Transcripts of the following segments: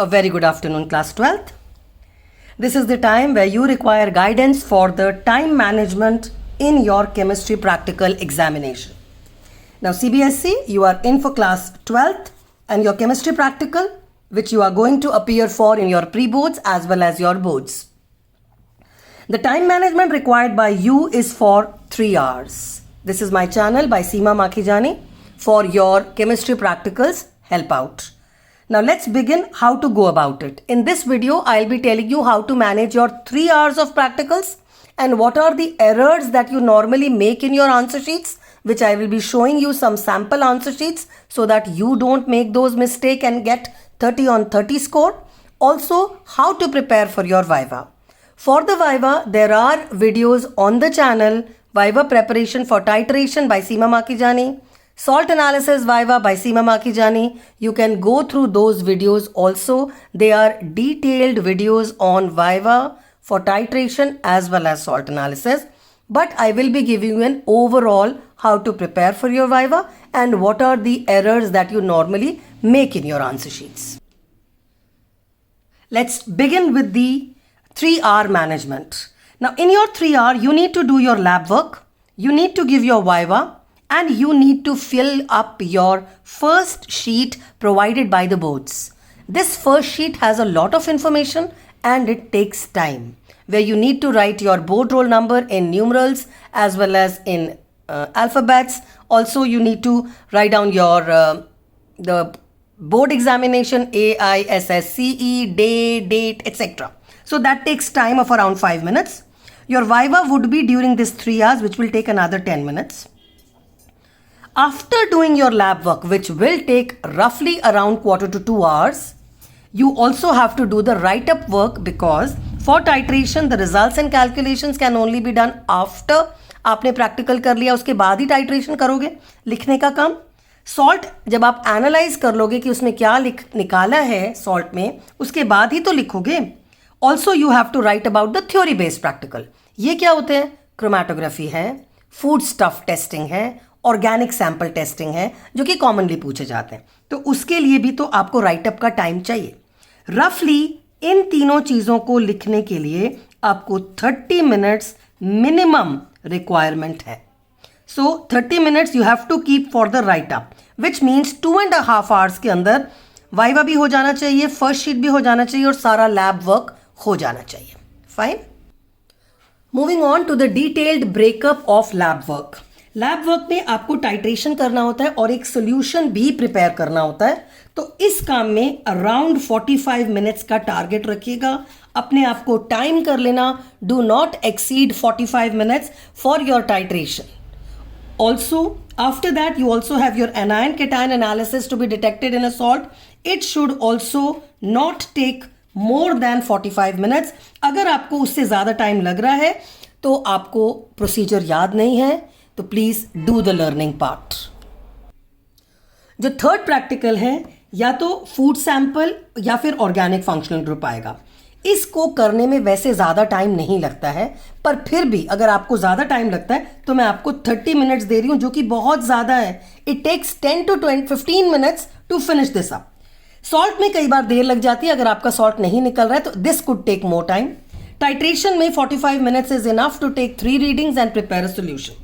A very good afternoon, class 12th. This is the time where you require guidance for the time management in your chemistry practical examination. Now CBSE, you are in for class 12th and your chemistry practical, which you are going to appear for in your pre-boards as well as your boards. The time management required by you is for 3 hours. This is my channel by Seema Makhijani for your chemistry practicals help out. Now let's begin how to go about it. In this video, I'll be telling you how to manage your 3 hours of practicals and what are the errors that you normally make in your answer sheets, which I will be showing you some sample answer sheets so that you don't make those mistakes and get 30 on 30 score. Also, how to prepare for your Viva. For the Viva, there are videos on the channel, Viva Preparation for Titration by Seema Makhijani, Salt Analysis Viva by Seema Makhijani. You can go through those videos also. They are detailed videos on Viva for titration as well as salt analysis. But I will be giving you an overall how to prepare for your Viva and what are the errors that you normally make in your answer sheets. Let's begin with the 3-hour management. Now in your 3 hour, you need to do your lab work, you need to give your Viva, and you need to fill up your first sheet provided by the boards. This first sheet has a lot of information and it takes time, where you need to write your board roll number in numerals as well as in alphabets. Also, you need to write down your the board examination, AISSCE, day, date, etc. So that takes time of around 5 minutes. Your Viva would be during this 3 hours, which will take another 10 minutes. After doing your lab work, which will take roughly around quarter to 2 hours, you also have to do the write-up work because for titration, the results and calculations can only be done after आपने practical कर लिया, उसके बाद ही titration करोगे. लिखने का काम salt जब आप analyze कर लोगे कि उसमें क्या निकाला है salt में, उसके बाद ही तो लिखोगे. Also you have to write about the theory based practical. ये क्या होते हैं? Chromatography है, food stuff testing है, ऑर्गेनिक सैंपल टेस्टिंग है, जो कि कॉमनली पूछे जाते हैं. तो उसके लिए भी तो आपको राइटअप का टाइम चाहिए. रफली इन तीनों चीज़ों को लिखने के लिए आपको 30 मिनट्स मिनिमम रिक्वायरमेंट है. So 30 minutes you have to keep for the write up, which means 2.5 hours के अंदर वाइवा भी हो जाना चाहिए, फर्स्ट शीट भी हो जाना चाहिए और सारा लैब वर्क हो जाना चाहिए. Fine. Moving on to the detailed breakup of lab work. Lab work में आपको टाइट्रेशन करना होता है और एक सोल्यूशन भी प्रिपेयर करना होता है. तो इस काम में अराउंड 45 मिनट्स का टारगेट रखिएगा. अपने आप को टाइम कर लेना. Do not exceed 45 minutes for your titration. Also after that you also have your anion cation analysis to be detected in a salt. It should also not take more than 45 minutes. अगर आपको उससे ज़्यादा time लग रहा है तो आपको procedure याद नहीं है, तो please do the learning part. जो थर्ड प्रैक्टिकल है, या तो फूड सैंपल या फिर ऑर्गेनिक फंक्शनल ग्रुप आएगा. इसको करने में वैसे ज़्यादा टाइम नहीं लगता है, पर फिर भी अगर आपको ज़्यादा टाइम लगता है तो मैं आपको 30 मिनट्स दे रही हूं, जो कि बहुत ज़्यादा है. It takes 10 to 15 minutes to finish this up. Salt में कई बार देर लग जाती है. अगर आपका सॉल्ट नहीं निकल रहा है तो this could take more time. Titration में 45 minutes is enough to take 3 readings and prepare a solution.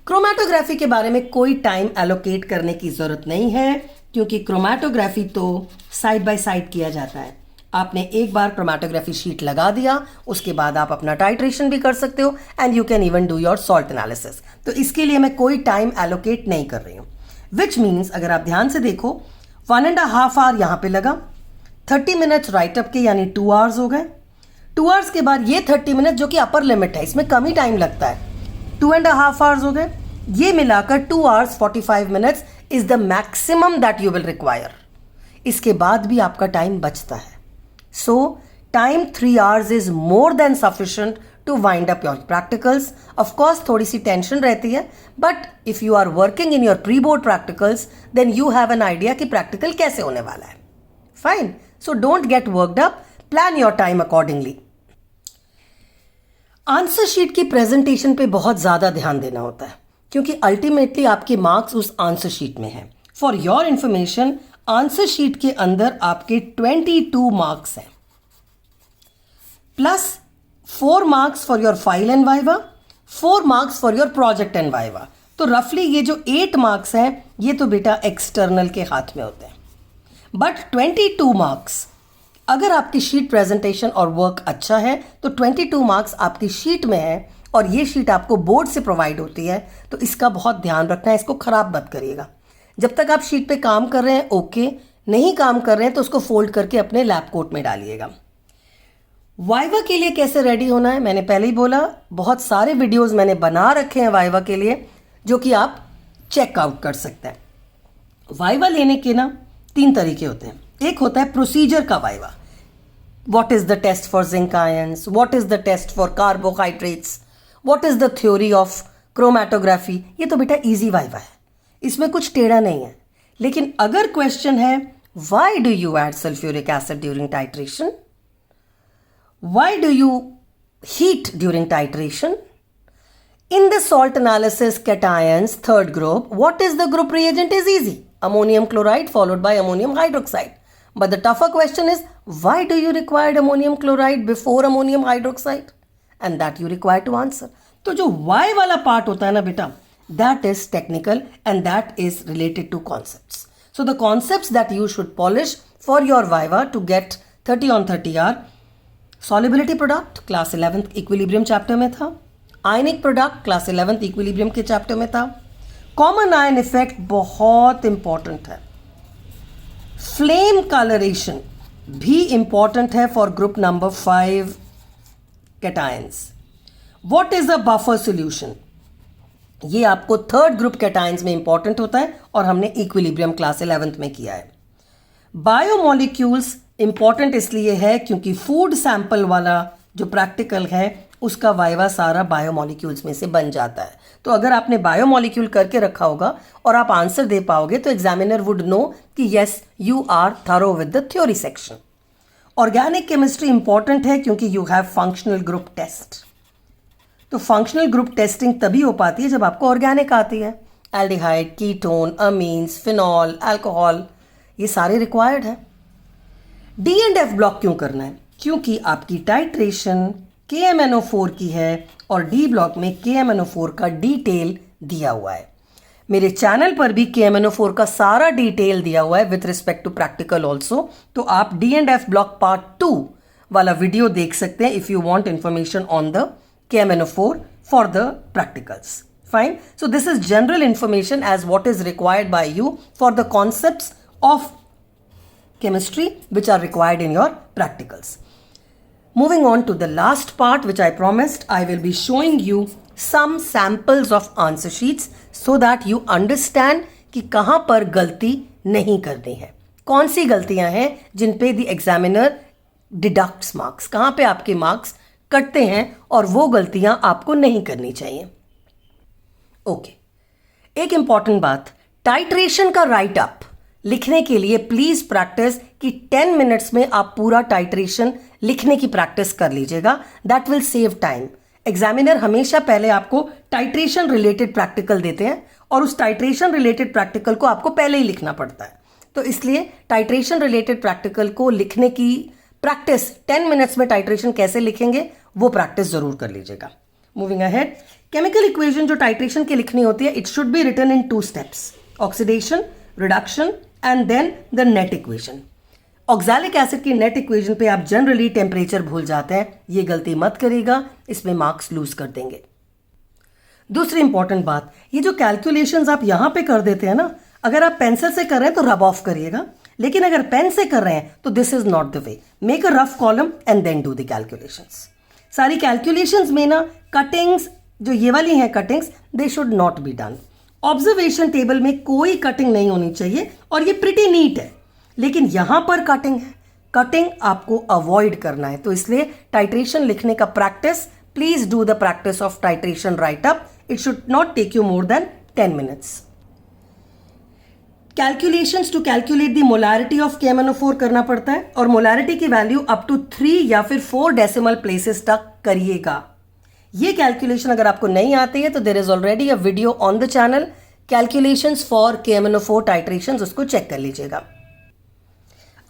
Chromatography के बारे में कोई टाइम एलोकेट करने की ज़रूरत नहीं है, क्योंकि क्रोमैटोग्राफी तो साइड बाय साइड किया जाता है. आपने एक बार क्रोमैटोग्राफी शीट लगा दिया, उसके बाद आप अपना टाइट्रेशन भी कर सकते हो and you can even do your salt analysis. तो इसके लिए मैं कोई टाइम एलोकेट नहीं कर रही हूँ. विच मीन्स अगर आप ध्यान से देखो, 1.5 आवर यहाँ पे लगा, 30 मिनट्स राइटअप के, यानी 2 आवर्स हो गए. 2 आवर्स के बाद ये 30 मिनट जो कि अपर लिमिट है, इसमें कम ही टाइम लगता है, 2.5 आवर्स हो गए. ये मिलाकर 2 hours 45 minutes is the maximum that you will require. इसके बाद भी आपका टाइम बचता है. So time 3 hours is more than sufficient to wind up your practicals. Of course थोड़ी सी टेंशन रहती है, but if you are working in your pre board practicals then you have an idea कि प्रैक्टिकल कैसे होने वाला है. Fine. So don't get worked up, plan your time accordingly. Answer sheet की प्रेजेंटेशन पे बहुत ज़्यादा ध्यान देना होता है, क्योंकि अल्टीमेटली आपके मार्क्स उस आंसर शीट में हैं. For your information, answer sheet के अंदर आपके 22 मार्क्स हैं, plus 4 marks for your file and viva, 4 marks for your project and viva. तो रफली ये जो 8 मार्क्स हैं ये तो बेटा एक्सटर्नल के हाथ में होते हैं। बट 22 मार्क्स, अगर आपकी शीट प्रेजेंटेशन और वर्क अच्छा है तो 22 मार्क्स आपकी शीट में है, और ये शीट आपको बोर्ड से प्रोवाइड होती है, तो इसका बहुत ध्यान रखना है, इसको ख़राब मत करिएगा। जब तक आप शीट पे काम कर रहे हैं ओके, नहीं काम कर रहे हैं तो उसको फोल्ड करके अपने लैब कोट में डालिएगा। वाइवा के लिए कैसे रेडी होना है, मैंने पहले ही बोला, बहुत सारे वीडियोस मैंने बना रखे हैं वाइवा के लिए, जो कि आप चेकआउट कर सकते हैं। वाइवा लेने के ना 3 तरीके होते हैं। एक होता है प्रोसीजर का viva, what is the test for zinc ions, what is the test for carbohydrates, what is the theory of chromatography. ये तो बेटा इजी वाइवा है, इसमें कुछ टेढ़ा नहीं है। लेकिन अगर क्वेश्चन है why do you add sulphuric acid during titration, why do you heat during titration, in the salt analysis cations third group what is the group reagent is easy, ammonium chloride followed by ammonium hydroxide. But the tougher question is why do you require ammonium chloride before ammonium hydroxide, and that you require to answer. तो जो why वाला part होता है ना बेटा, that is technical and that is related to concepts. So the concepts that you should polish for your viva to get 30 on 30 are solubility product, class 11th equilibrium chapter में था, ionic product class 11th equilibrium के chapter में था, common ion effect बहुत important है, flame colouration भी important है for group number 5 cations, what is a buffer solution, ये आपको 3rd ग्रुप कैटायंस में इंपॉर्टेंट होता है और हमने इक्विलिब्रियम क्लास 11th में किया है। बायोमोलिक्यूल्स इंपॉर्टेंट इसलिए है क्योंकि फूड सैंपल वाला जो प्रैक्टिकल है उसका वाइवा सारा बायोमोलिक्यूल्स में से बन जाता है। तो अगर आपने बायोमोलिक्यूल करके रखा होगा और आप आंसर दे पाओगे तो एग्जामिनर वुड नो कि yes you are thorough with the theory section. Organic chemistry important है क्योंकि you have functional group test. तो फंक्शनल ग्रुप टेस्टिंग तभी हो पाती है जब आपको ऑर्गेनिक आती है, aldehyde, ketone, amines, phenol, alcohol, ये सारे रिक्वायर्ड है। डी एंड एफ ब्लॉक क्यों करना है, क्योंकि आपकी टाइट्रेशन KMNO4 की है और डी ब्लॉक में KMNO4 का डिटेल दिया हुआ है। मेरे चैनल पर भी KMNO4 का सारा डिटेल दिया हुआ है with respect to practical also, तो आप D and F block part 2 वाला वीडियो देख सकते हैं if you want information on the KMNO4 for the practicals. Fine, so this is general information as what is required by you for the concepts of chemistry which are required in your practicals. Moving on to the last part which I promised, I will be showing you some samples of answer sheets so that you understand कि कहाँ पर गलती नहीं करनी है, कौन सी गलतियाँ हैं जिन पे the examiner deducts marks, कहाँ पे आपके मार्क्स कटते हैं और वो गलतियाँ आपको नहीं करनी चाहिए। ओके, एक इम्पॉर्टेंट बात, टाइट्रेशन का राइट अप लिखने के लिए प्लीज प्रैक्टिस कि 10 मिनट्स में आप पूरा टाइट्रेशन लिखने की प्रैक्टिस कर लीजिएगा, that will save time. Examiner हमेशा पहले आपको टाइट्रेशन रिलेटेड प्रैक्टिकल देते हैं और उस टाइट्रेशन रिलेटेड प्रैक्टिकल को आपको पहले ही लिखना पड़ता है, तो इसलिए टाइट्रेशन रिलेटेड प्रैक्टिकल को लिखने की प्रैक्टिस 10 मिनट्स में टाइट्रेशन कैसे लिखेंगे वो प्रैक्टिस जरूर कर लीजिएगा। मूविंग अहेड, केमिकल इक्वेशन जो टाइट्रेशन की लिखनी होती है it should be written in 2 steps, oxidation, reduction and then the net equation. Oxalic acid की नेट इक्वेशन पे आप जनरली टेम्परेचर भूल जाते हैं, ये गलती मत करिएगा, इसमें मार्क्स लूज कर देंगे। दूसरी इंपॉर्टेंट बात, ये जो कैलकुलेशंस आप यहां पे कर देते हैं ना, अगर आप पेंसिल से कर रहे हैं तो रब ऑफ करिएगा, लेकिन अगर पेन से कर रहे हैं तो this is not the way. Make a rough column and then do the calculations. सारी कैलकुलेशंस में ना कटिंग्स जो ये वाली हैं cuttings, they should not be done. Observation table में कोई कटिंग नहीं होनी चाहिए और ये प्रिटी नीट है, लेकिन यहां पर कटिंग है, कटिंग आपको अवॉइड करना है। तो इसलिए टाइट्रेशन लिखने का practice, please do the practice of titration write up, it should not take you more than 10 minutes. Calculations to calculate the molarity of KMNO4 करना पड़ता है और मोलारिटी की वैल्यू अप टू 3 या फिर 4 डेसिमल प्लेसेस तक करिएगा। ये कैलकुलेशन अगर आपको नहीं आती है तो there is already a video on the channel, calculations for KMNO4 titrations, उसको चेक कर लीजिएगा।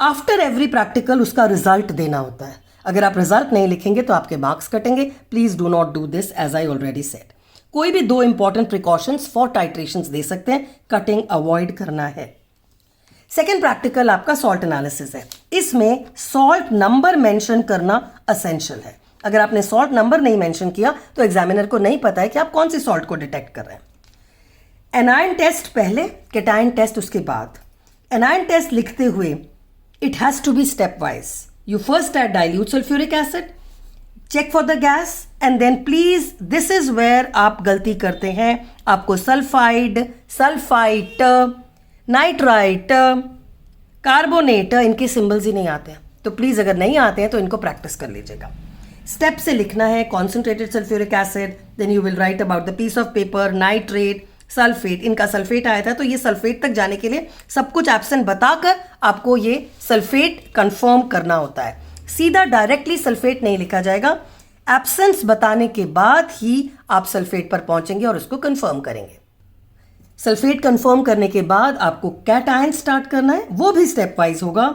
आफ्टर एवरी प्रैक्टिकल उसका रिजल्ट देना होता है। अगर आप रिजल्ट नहीं लिखेंगे तो आपके मार्क्स कटेंगे। Please do not do this, as I already said. कोई भी 2 इंपॉर्टेंट प्रिकॉशंस फॉर टाइट्रेशंस दे सकते हैं, कटिंग अवॉइड करना है। सेकेंड प्रैक्टिकल आपका सॉल्ट एनालिसिस है। इसमें सॉल्ट नंबर मेंशन करना असेंशियल है। अगर आपने सॉल्ट नंबर नहीं मेंशन किया तो एग्जामिनर को नहीं पता है कि आप कौन सी सॉल्ट को डिटेक्ट कर रहे हैं। एनायन टेस्ट पहले, केटायन टेस्ट उसके बाद। एनायन टेस्ट लिखते हुए it has to be step wise. You first add dilute sulphuric acid, check for the gas, and then please this is where आप गलती करते हैं। आपको सल्फाइड, सल्फाइट, नाइट्राइट, कार्बोनेट, इनके सिंबल्स ही नहीं आते हैं। तो प्लीज अगर नहीं आते हैं तो इनको प्रैक्टिस कर लीजिएगा। स्टेप से लिखना है concentrated sulphuric acid, then you will write about the piece of paper, nitrate, sulphate. इनका सल्फेट आया था तो ये सल्फेट तक जाने के लिए सब कुछ एब्सेंट बताकर आपको ये सल्फेट कंफर्म करना होता है। सीधा डायरेक्टली सल्फेट नहीं लिखा जाएगा, एब्सेंस बताने के बाद ही आप सल्फेट पर पहुंचेंगे और उसको कंफर्म करेंगे। सल्फेट कंफर्म करने के बाद आपको कैटायन स्टार्ट करना है, वो भी स्टेप वाइज होगा।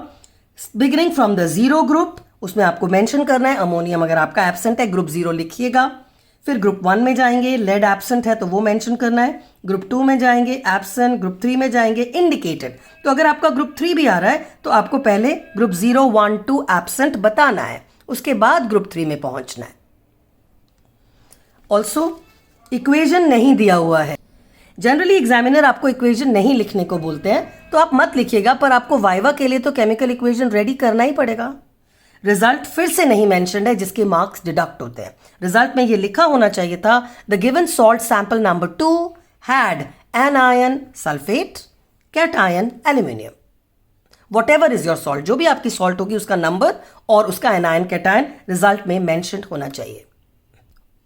बिगिनिंग फ्रॉम द 0 ग्रुप, उसमें आपको मेंशन करना है अमोनियम अगर आपका एब्सेंट है, ग्रुप 0 लिखिएगा। फिर ग्रुप 1 में जाएंगे, लेड एब्सेंट है तो वो मेंशन करना है। ग्रुप 2 में जाएंगे, एब्सेंट। ग्रुप 3 में जाएंगे, इंडिकेटेड। तो अगर आपका ग्रुप 3 भी आ रहा है तो आपको पहले ग्रुप 0, 1, 2 एब्सेंट बताना है, उसके बाद ग्रुप 3 में पहुंचना है। ऑल्सो इक्वेशन नहीं दिया हुआ है। जनरली एग्जामिनर आपको इक्वेशन नहीं लिखने को बोलते हैं तो आप मत लिखिएगा, पर आपको वाइवा के लिए तो केमिकल इक्वेशन रेडी करना ही पड़ेगा। रिजल्ट फिर से नहीं मेंशन्ड है जिसके मार्क्स डिडक्ट होते हैं। रिजल्ट में ये लिखा होना चाहिए था the given salt sample number 2 had anion sulphate, cation aluminium. What ever is your salt, जो भी आपकी सॉल्ट होगी उसका नंबर और उसका एनायन कैटायन रिजल्ट में मेंशन्ड होना चाहिए।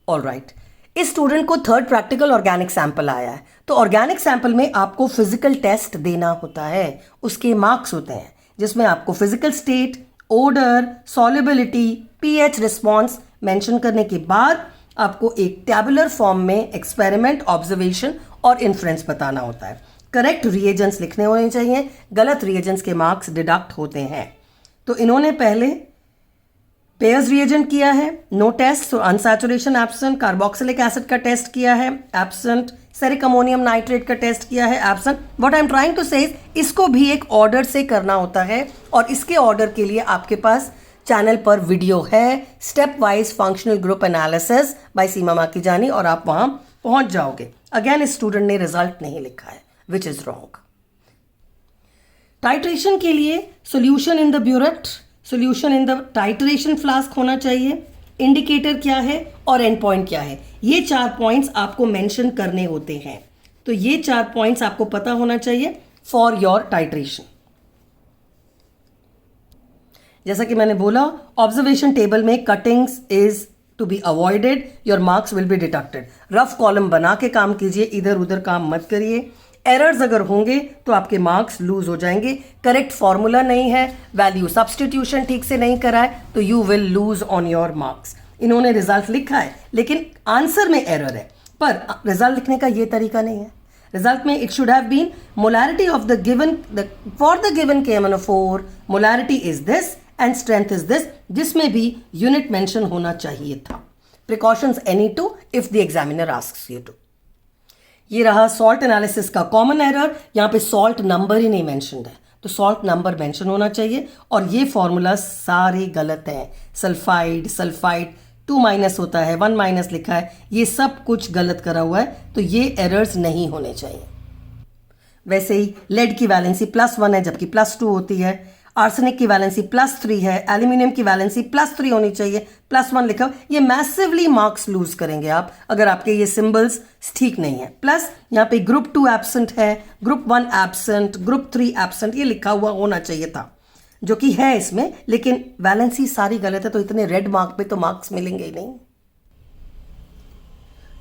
ऑलराइट, इस स्टूडेंट को थर्ड प्रैक्टिकल ऑर्गेनिक सैंपल आया है तो ऑर्गेनिक सैंपल में आपको फिजिकल टेस्ट देना होता है, उसके मार्क्स होते हैं जिसमें आपको physical state, odour, solubility, pH response mention करने के बाद आपको एक टैबुलर फॉर्म में एक्सपेरिमेंट, ऑब्जर्वेशन और इन्फ्रेंस बताना होता है। करेक्ट रिएजेंट्स लिखने होने चाहिए, गलत रिएजेंट्स के मार्क्स डिडक्ट होते हैं। तो इन्होंने पहले पेयर्स रिएजेंट किया है, नो टेस्ट, तो अनसैचुरेशन एब्सेंट, कार्बोक्सिलिक एसिड का टेस्ट किया है, एब्सेंट, सेरिक अमोनियम नाइट्रेट का टेस्ट किया है, absent. What I am trying to say इसको भी एक ऑर्डर से करना होता है और इसके ऑर्डर के लिए आपके पास चैनल पर वीडियो है, step wise functional group analysis by Seema Makijani, और आप वहां पहुंच जाओगे। अगेन इस स्टूडेंट ने रिजल्ट नहीं लिखा है, विच इज रॉन्ग। टाइट्रेशन के लिए solution in the burette, solution in the titration flask होना चाहिए, इंडिकेटर क्या है और एंड पॉइंट क्या है, ये 4 पॉइंट्स आपको मेंशन करने होते हैं। तो ये 4 पॉइंट्स आपको पता होना चाहिए फॉर योर टाइट्रेशन। जैसा कि मैंने बोला, ऑब्जर्वेशन टेबल में cuttings is to be avoided, your marks will be deducted. Rough column बना के काम कीजिए, इधर उधर काम मत करिए। एरर्स अगर होंगे तो आपके मार्क्स लूज हो जाएंगे। करेक्ट फॉर्मूला नहीं है, वैल्यू सब्सटीट्यूशन ठीक से नहीं करा है तो you will lose on your marks. इन्होंने रिजल्ट लिखा है लेकिन आंसर में एरर है, पर रिजल्ट लिखने का ये तरीका नहीं है। रिजल्ट में it should have been molarity of the given for the given KMnO4 molarity is this and strength is this, जिसमें भी यूनिट मेंशन होना चाहिए था। Precautions any two if the examiner asks you to. ये रहा salt analysis का common error, यहाँ पे सॉल्ट नंबर ही नहीं मेंशन्ड है तो सॉल्ट नंबर मेंशन होना चाहिए। और ये फॉर्मूला सारे गलत हैं, सल्फाइड, सल्फाइड 2- होता है, 1- लिखा है, ये सब कुछ गलत करा हुआ है तो ये एरर्स नहीं होने चाहिए। वैसे ही लेड की वैलेंसी +1 है जबकि +2 होती है, आर्सेनिक की वैलेंसी +3 है, एल्यूमिनियम की वैलेंसी +3 होनी चाहिए, +1 लिखा। ये मैसिवली मार्क्स लूज करेंगे आप अगर आपके ये सिंबल्स ठीक नहीं है। प्लस यहाँ पे ग्रुप 2 एब्सेंट है, ग्रुप 1 एब्सेंट, ग्रुप 3 एब्सेंट, ये लिखा हुआ होना चाहिए था जो कि है इसमें, लेकिन वैलेंसी सारी गलत है तो इतने रेड मार्क पे तो मार्क्स मिलेंगे ही नहीं।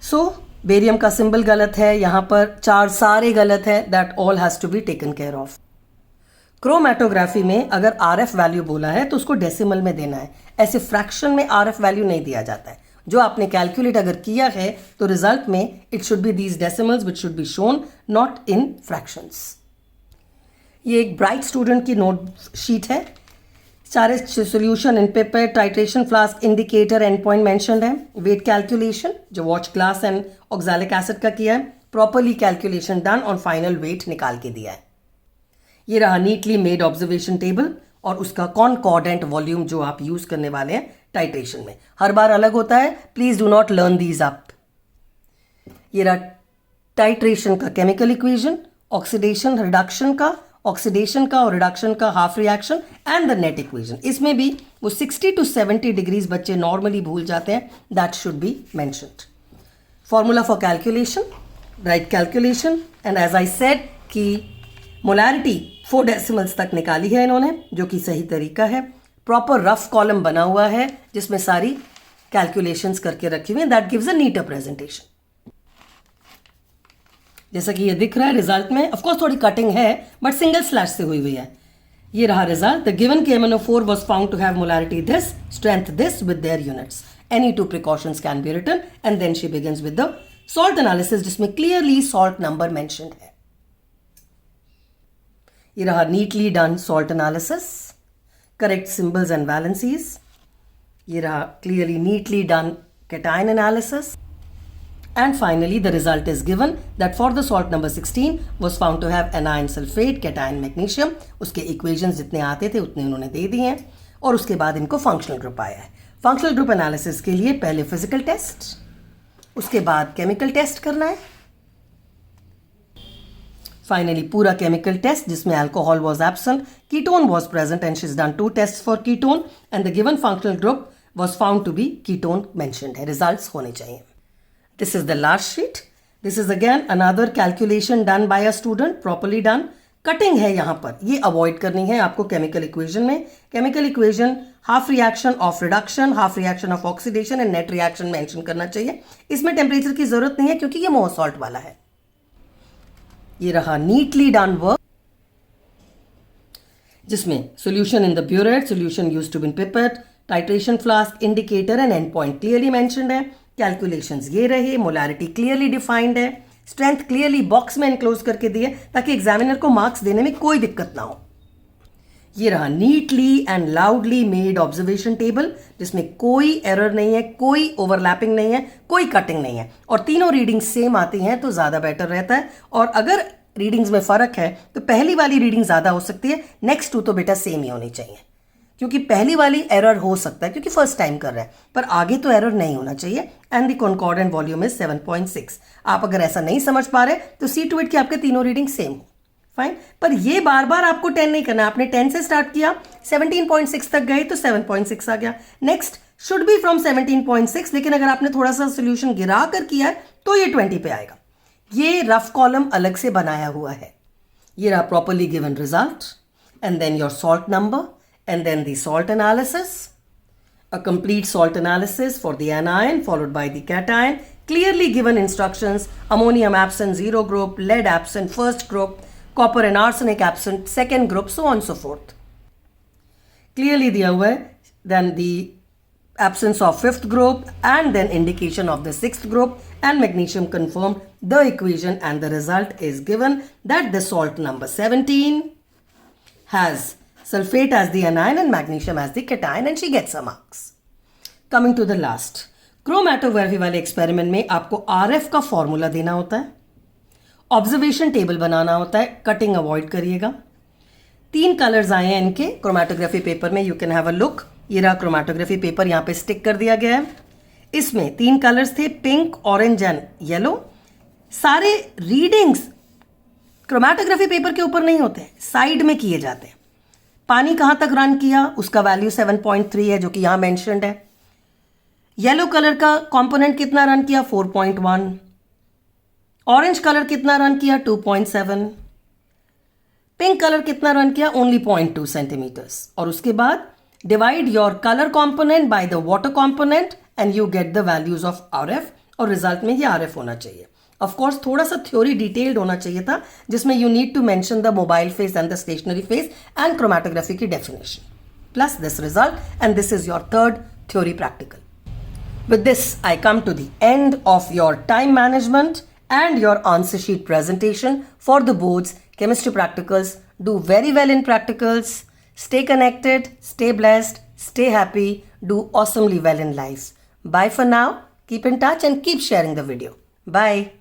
सो बेरियम का सिंबल गलत है, यहाँ पर 4 सारे गलत है, that all has to be taken care of. Chromatography में अगर RF वैल्यू बोला है तो उसको डेसिमल में देना है, ऐसे फ्रैक्शन में RF वैल्यू नहीं दिया जाता है। जो आपने कैलकुलेट अगर किया है तो रिजल्ट में it should B these decimals which should be shown, not in fractions. ये एक ब्राइट स्टूडेंट की नोट शीट है। सारे solution in paper, titration flask, indicator, and point mentioned है। वेट कैलकुलेशन जो watch glass and oxalic acid का किया है, प्रॉपरली कैलकुलेशन डन और फाइनल वेट निकाल के दिया है। ये रहा नीटली मेड ऑब्जर्वेशन टेबल और उसका कॉनकॉर्डेंट वॉल्यूम जो आप यूज करने वाले हैं टाइट्रेशन में। हर बार अलग होता है, please do not learn these up. ये रहा टाइट्रेशन का केमिकल इक्वेशन, ऑक्सीडेशन का और रिडक्शन का half reaction and the net equation. इसमें भी वो 60 to 70 डिग्रीज बच्चे नॉर्मली भूल जाते हैं, that should be mentioned. Formula for calculation, right calculation, and as I said कि मोलैरिटी 4 डेसिमल्स तक निकाली है इन्होंने, जो कि सही तरीका है। प्रॉपर रफ कॉलम बना हुआ है जिसमें सारी कैलकुलेशंस करके रखी हुई हैं, दैट गिव्स अ नीटर प्रेजेंटेशन। जैसा कि ये दिख रहा है रिजल्ट में, ऑफकोर्स थोड़ी कटिंग है बट सिंगल स्लैश से हुई हुई है। ये रहा result. The given KMnO4 was found to have molarity this, strength this with their units. Any two precautions can be written and then she begins with the salt analysis जिसमें clearly salt number mentioned है। ये रहा neatly done salt analysis, correct symbols and valencies। ये रहा clearly neatly done cation analysis। And finally, the result is given that for the salt number 16 was found to have anion sulfate, cation magnesium। उसके equations जितने आते थे उतने उन्होंने दे दिए हैं और उसके बाद इनको functional group आया है। functional group analysis के लिए पहले physical test, उसके बाद chemical test करना है, finally पूरा chemical test जिसमें alcohol was absent, ketone was present and she's done 2 tests for ketone and the given functional group was found to be ketone mentioned है। results होने चाहिए। This is the last sheet. This is again another calculation done by a student, properly done. Cutting है यहाँ पर, ये avoid करनी है आपको chemical equation में। Chemical equation half reaction of reduction, half reaction of oxidation and net reaction mention करना चाहिए। इसमें temperature की जरूरत नहीं है क्योंकि ये more salt वाला है। ये रहा neatly done work जिसमें solution in the burette, solution used to be in pipette, titration flask, indicator and end point clearly mentioned है। कैलकुलेशंस ये रहे, मोलैरिटी क्लियरली डिफाइंड है, स्ट्रेंथ क्लियरली बॉक्स में एनक्लोज करके दिए ताकि एग्जामिनर को मार्क्स देने में कोई दिक्कत ना हो। ये रहा neatly and loudly made observation table जिसमें कोई एरर नहीं है, कोई ओवरलैपिंग नहीं है, कोई कटिंग नहीं है और तीनों रीडिंग्स सेम आती हैं तो ज़्यादा बेटर रहता है। और अगर रीडिंग्स में फ़र्क है तो पहली वाली रीडिंग ज़्यादा हो सकती है, नेक्स्ट 2 तो बेटा सेम ही होनी चाहिए क्योंकि पहली वाली एरर हो सकता है क्योंकि फर्स्ट टाइम कर रहा है, पर आगे तो एरर नहीं होना चाहिए। And the concordant volume is 7.6। आप अगर ऐसा नहीं समझ पा रहे तो सी टू इट कि आपके तीनों रीडिंग सेम हो, फाइन। पर ये बार बार आपको 10 नहीं करना, आपने 10 से स्टार्ट किया, 17.6 तक गए तो 7.6 आ गया, नेक्स्ट शुड बी फ्रॉम 17.6। लेकिन अगर आपने थोड़ा सा सोल्यूशन गिरा कर किया है तो ये 20 पे आएगा। ये रफ कॉलम अलग से बनाया हुआ है। ये रहा properly given result and then your salt number and then the salt analysis, a complete salt analysis for the anion followed by the cation, clearly given instructions, ammonium absent 0 group, lead absent 1st group, copper and arsenic absent 2nd group, so on so forth. Clearly दिया हुआ है, then the absence of 5th group and then indication of the 6th group and magnesium confirmed the equation and the result is given that the salt number 17 has sulfate as the anion and magnesium as the cation and she gets her marks. Coming to the last, chromatography वाले experiment में आपको RF का formula देना होता है, observation table बनाना होता है, cutting avoid करिएगा। 3 कलर्स आए हैं इनके क्रोमेटोग्राफी पेपर में, you can have a look. ये रहा क्रोमेटोग्राफी पेपर, यहाँ पे स्टिक कर दिया गया है। इसमें 3 कलर्स थे, पिंक, ऑरेंज एंड येलो। सारे रीडिंग्स क्रोमेटोग्राफी पेपर के ऊपर नहीं होते, साइड में किए जाते हैं। पानी कहाँ तक रन किया उसका वैल्यू 7.3 है जो कि यहाँ मेंशन्ड है। येलो कलर का कंपोनेंट कितना रन किया 4.1, ऑरेंज कलर कितना रन किया 2.7, पिंक कलर कितना रन किया ओनली 0.2 सेंटीमीटर्स। और उसके बाद divide your colour component by the water component and you get the values of RF और रिजल्ट में ये RF होना चाहिए। ऑफ कोर्स थोड़ा सा थ्योरी डिटेल्ड होना चाहिए था जिसमें you need to mention the mobile phase and the stationery phase and chromatography की definition plus this result and this is your 3rd theory practical. With this, I come to the end of your time management and your answer sheet presentation for the board's chemistry practicals Do very well in practicals. Stay connected, stay blessed, stay happy, do awesomely well in life. Bye for now. Keep in touch and keep sharing the video. Bye.